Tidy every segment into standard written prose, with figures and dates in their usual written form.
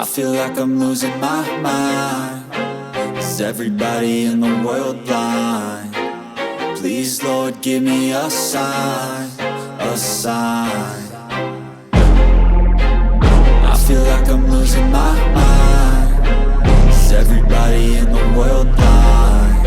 I feel like I'm losing my mind. Is everybody in the world blind? Please, Lord, give me a sign, a sign. I feel like I'm losing my mind. Is everybody in the world blind?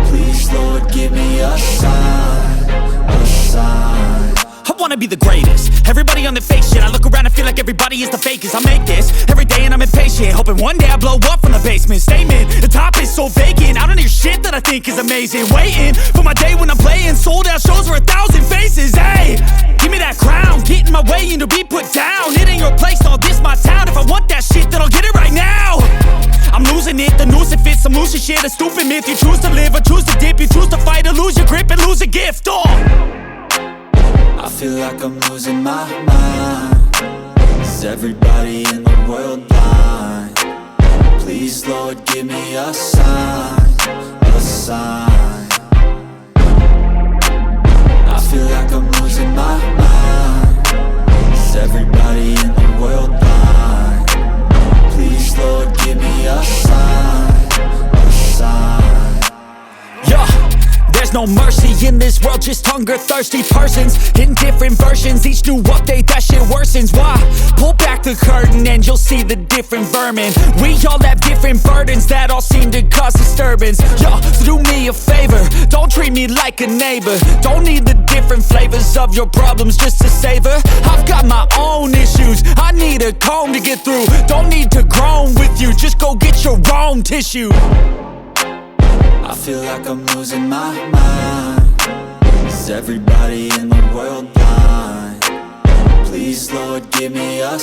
Please, Lord, give me a sign, a sign. I wanna be the greatest. Everybody on the fake shit. I look around and feel like everybody is the fakest. I make this every day and I'm impatient, hoping one day I blow up from the basement. Statement, the top is so vacant. I don't hear shit that I think is amazing. Waiting for my day when I'm playing sold out shows for 1,000 faces. Hey, give me that crown, get in my way and to be put down. It ain't your place, no, this my town. If I want that shit, then I'll get it right now. I'm losing it, the noose it fits. I'm losing shit, a stupid myth. You choose to live or choose to dip. You choose to fight or lose your grip and lose a gift. I feel like I'm losing my mind. Is everybody in the world blind? Please, Lord, give me a sign, a sign. I feel like I'm losing my mind. Is everybody in the world blind? Please, Lord, give me a sign, a sign. Yeah. There's no mercy in this world, just hunger-thirsty persons in different versions. Each new update, that shit worsens. Why? Pull back the curtain and you'll see the different vermin. We all have different burdens that all seem to cause disturbance. Yo, do me a favor, don't treat me like a neighbor. Don't need the different flavors of your problems just to savor. I've got my own issues, I need a comb to get through. Don't need to groan with you, just go get your own tissue. I feel like I'm losing my mind. Is everybody in the world blind? Please, Lord, give me a